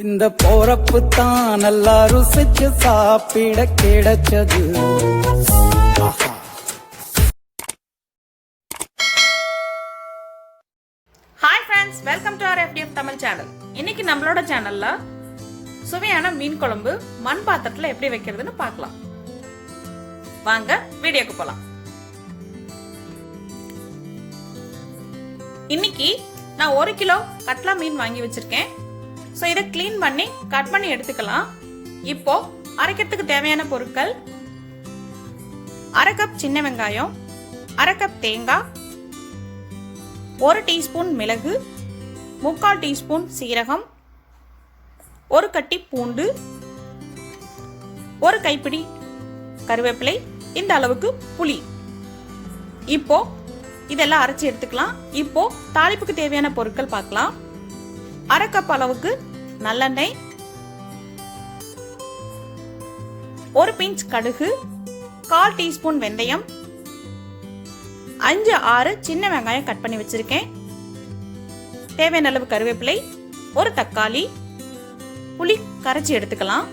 இந்த போறப்பு தான் நல்லா ருசிச்சு சாப்பிட கிடைச்சது. Hi friends, welcome to our FDF Tamil channel. இன்னைக்கு நம்மளோட சேனல்ல சுவையான மீன் குழம்பு மண் பாத்திரத்துல எப்படி வைக்கிறதுன்னு பார்க்கலாம். வாங்க வீடியோக்கு போலாம். இன்னைக்கு நான் 1 கிலோ கட்லா மீன் வாங்கி வச்சிருக்கேன். ஸோ இதை கிளீன் பண்ணி கட் பண்ணி எடுத்துக்கலாம். இப்போ அரைக்கிறதுக்கு தேவையான பொருட்கள்: 1/2 கப் சின்ன வெங்காயம், 1/2 கப் தேங்காய், 1 டீஸ்பூன் மிளகு, 3/4 டீஸ்பூன் சீரகம், 1 கட்டி பூண்டு, 1 கைப்பிடி கருவேப்பிலை, இந்த அளவுக்கு புளி. இப்போ இதெல்லாம் அரைச்சி எடுத்துக்கலாம். இப்போ தாளிப்புக்கு தேவையான பொருட்கள் பார்க்கலாம். 1/2 கப் அளவுக்கு நல்லெண்ணெய், 1 பிஞ்ச் கடுகு, 1/4 டீஸ்பூன் வெந்தயம், 5-6 சின்ன வெங்காயம் கட் பண்ணி வச்சிருக்கேன், தேவையான அளவு கருவேப்பிலை, 1 தக்காளி, புளி கரைச்சி எடுத்துக்கலாம்.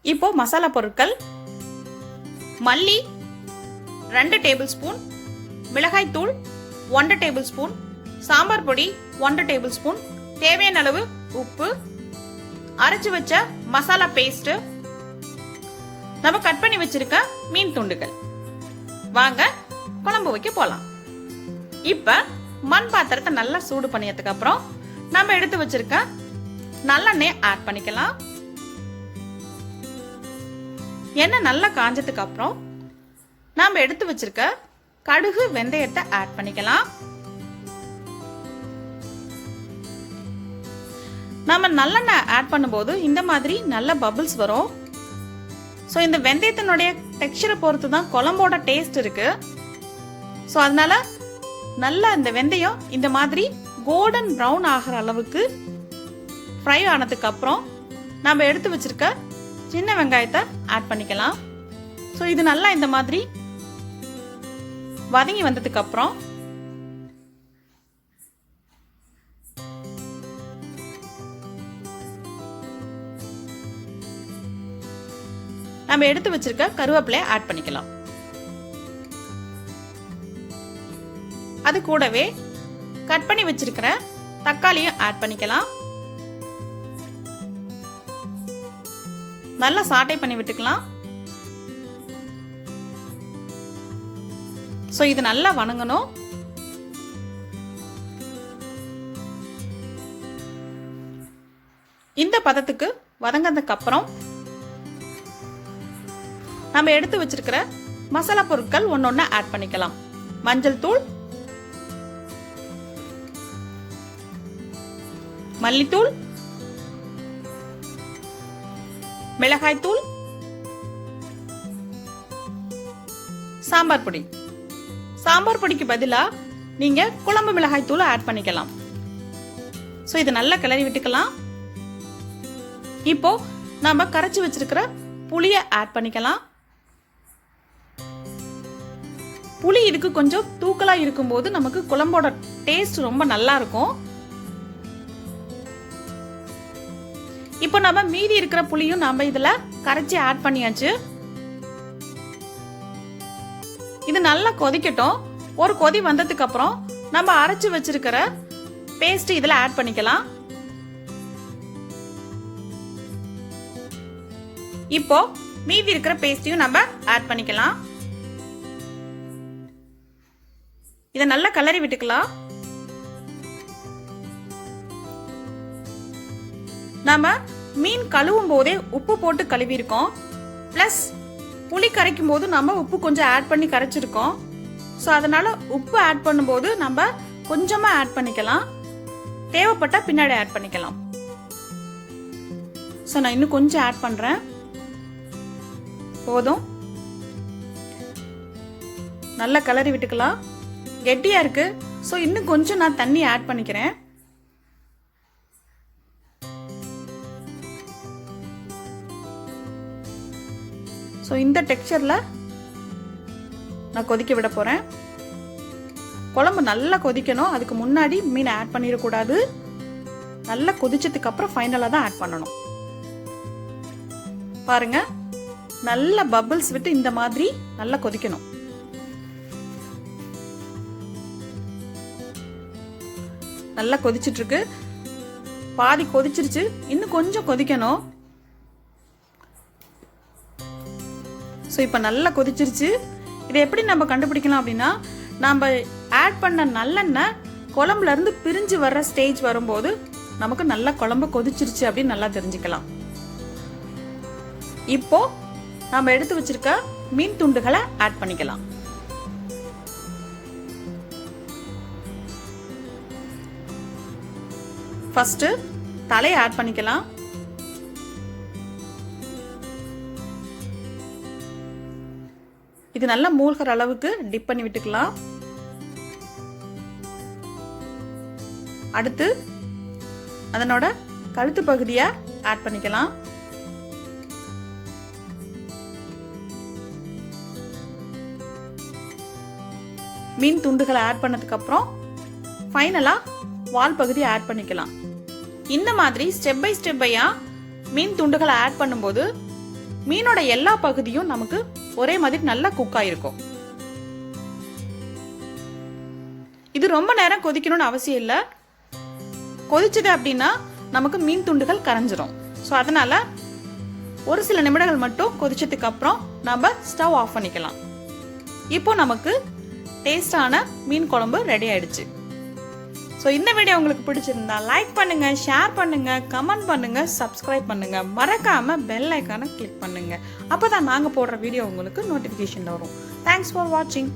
இப்போ மசாலா பொருட்கள்: மல்லி 2 டேபிள் ஸ்பூன், மிளகாய் தூள் 1 டேபிள் ஸ்பூன், சாம்பார் பொடி 1 டேபிள் ஸ்பூன், தேவையான அளவு உப்பு, அரைச்சு வச்ச மசாலா பேஸ்ட், நம்ம கட் பண்ணி வச்சிருக்க மீன் துண்டுகள். வாங்க குழம்பு வைக்க போலாம். இப்ப மண் பாத்திரத்தை நல்லா சூடு பண்ணியதுக்கு அப்புறம் நம்ம எடுத்து வச்சிருக்க நல்லெண்ணெய் ஆட் பண்ணிக்கலாம். எண்ணெய் நல்லா காஞ்சதுக்கு அப்புறம் நாம எடுத்து வச்சிருக்க கடுகு வெந்தயத்தை ஆட் பண்ணிக்கலாம். நாம நல்லெண்ணெய் ஆட் பண்ணும்போது இந்த மாதிரி நல்ல பபிள்ஸ் வரும். ஸோ இந்த வெந்தயத்தினுடைய டெக்ஸ்சரை பொறுத்து தான் குழம்போட டேஸ்ட் இருக்கு. ஸோ அதனால நல்லா இந்த வெந்தயம் இந்த மாதிரி கோல்டன் ப்ரௌன் ஆகிற அளவுக்கு ஃப்ரை ஆனதுக்கு அப்புறம் நம்ம எடுத்து வச்சிருக்க சின்ன வெங்காயத்தை ஆட் பண்ணிக்கலாம். ஸோ இது நல்லா இந்த மாதிரி வதங்கி வந்ததுக்கு அப்புறம் நம்ம எடுத்து வச்சிருக்க கருவேப்பிலையை ஆட் பண்ணிக்கலாம். அது கூடவே கட் பண்ணி வச்சிருக்கிற தக்காளியும் ஆட் பண்ணிக்கலாம். நல்லா சாட்டை பண்ணி விட்டுக்கலாம். சோ இது நல்லா வணங்கணும். இந்த பதத்துக்கு வதங்கினதுக்கு அப்புறம் நம்ம எடுத்து வச்சிருக்கிற மசாலா பொருட்கள் ஒன்னொன்னு ஆட் பண்ணிக்கலாம். மஞ்சள் தூள், மல்லித்தூள், மிளகாய் தூள், சாம்பார் பொடி. சாம்பார் பொடிக்கு பதிலா நீங்க குழம்பு மிளகாய் தூள் ஆட் பண்ணிக்கலாம். சோ இது நல்லா கிளறி விட்டுக்கலாம். இப்போ நாம கரைச்சி வச்சிருக்கிற புளியை ஆட் பண்ணிக்கலாம். புளி இதுக்கு கொஞ்சம் தூக்கலா இருக்கும்போது நமக்கு குழம்போட டேஸ்ட் ரொம்ப நல்லா இருக்கும். இப்போ நம்ம மீதி இருக்கிற புளியும் நாம இதுல கரைச்சி ஆட் பண்ணியாச்சு. இது நல்லா கொதிக்கட்டும். ஒரு கொதி வந்ததுக்கு அப்புறம் நம்ம அரைச்சு வச்சிருக்கிற பேஸ்ட் இதுல ஆட் பண்ணிக்கலாம். இப்போ மீதி இருக்கிற பேஸ்டையும் நம்ம ஆட் பண்ணிக்கலாம். இதை நல்லா கலரி விட்டுக்கலாம். நாம மீன் கழுவும் போதே உப்பு போட்டு கழுவி இருக்கோம். பிளஸ் புளி கரைக்கும் போது நம்ம உப்பு கொஞ்சம் ஆட் பண்ணி கரைச்சிருக்கோம். ஸோ அதனால உப்பு ஆட் பண்ணும்போது நம்ம கொஞ்சமா ஆட் பண்ணிக்கலாம். தேவைப்பட்டா பின்னாடி ஆட் பண்ணிக்கலாம். ஸோ நான் இன்னும் கொஞ்சம் ஆட் பண்றேன். போதும். நல்லா கலரி விட்டுக்கலாம். கெட்டியா இருக்கு. ஸோ இன்னும் கொஞ்சம் நான் தண்ணி ஆட் பண்ணிக்கிறேன். ஸோ இந்த டெக்ஸ்சரில் நான் கொதிக்க விட போகிறேன். குழம்பு நல்லா கொதிக்கணும். அதுக்கு முன்னாடி மீன் ஆட் பண்ணிடக்கூடாது. நல்லா கொதிச்சதுக்கு அப்புறம் ஃபைனலாக தான் ஆட் பண்ணணும். பாருங்க, நல்ல பபிள்ஸ் விட்டு இந்த மாதிரி நல்லா கொதிக்கணும். நல்லா கொதிச்சிட்டு இருக்கு. பாதி கொதிச்சிருச்சு, இன்னும் கொஞ்சம் கொதிக்கணும். ஸோ இப்போ நல்லா கொதிச்சிருச்சு. இதை எப்படி நம்ம கண்டுபிடிக்கலாம் அப்படின்னா, நம்ம ஆட் பண்ண நல்லெண்ணெய் குழம்புல இருந்து பிரிஞ்சு வர்ற ஸ்டேஜ் வரும்போது நமக்கு நல்லா குழம்பு கொதிச்சிருச்சு அப்படின்னு நல்லா தெரிஞ்சுக்கலாம். இப்போ நம்ம எடுத்து வச்சிருக்க மீன் துண்டுகளை ஆட் பண்ணிக்கலாம். ஃபர்ஸ்ட் தலையை ஆட் பண்ணிக்கலாம். இது நல்லா மூழ்கிற அளவுக்கு டிப் பண்ணி விட்டுக்கலாம். அடுத்து அதனோட கழுத்து பகுதியை ஆட் பண்ணிக்கலாம். மீன் துண்டுகளை ஆட் பண்ணதுக்கு அப்புறம் ஃபைனலா வால் பகுதியை ஆட் பண்ணிக்கலாம். இந்த மாதிரி ஸ்டெப் பை ஸ்டெப்பையா மீன் துண்டுகளை ஆட் பண்ணும்போது மீனோட எல்லா பகுதியும் நமக்கு ஒரே மாதிரி நல்லா குக் ஆயிருக்கும். இது ரொம்ப நேரம் கொதிக்கணும்னு அவசியம் இல்லை. கொதிச்சது அப்படின்னா நமக்கு மீன் துண்டுகள் கரைஞ்சிரும். ஸோ அதனால ஒரு சில நிமிடங்கள் மட்டும் கொதிச்சதுக்கு அப்புறம் நம்ம ஸ்டவ் ஆஃப் பண்ணிக்கலாம். இப்போ நமக்கு டேஸ்டான மீன் குழம்பு ரெடி ஆயிடுச்சு. ஸோ இந்த வீடியோ உங்களுக்கு பிடிச்சிருந்தா லைக் பண்ணுங்க, ஷேர் பண்ணுங்க, கமெண்ட் பண்ணுங்க, சப்ஸ்கிரைப் பண்ணுங்க, மறக்காம பெல் ஐக்கானை கிளிக் பண்ணுங்க. அப்பதான் நாங்க போடுற வீடியோ உங்களுக்கு நோட்டிபிகேஷன் வரும். தேங்க்ஸ் ஃபார் வாட்சிங்.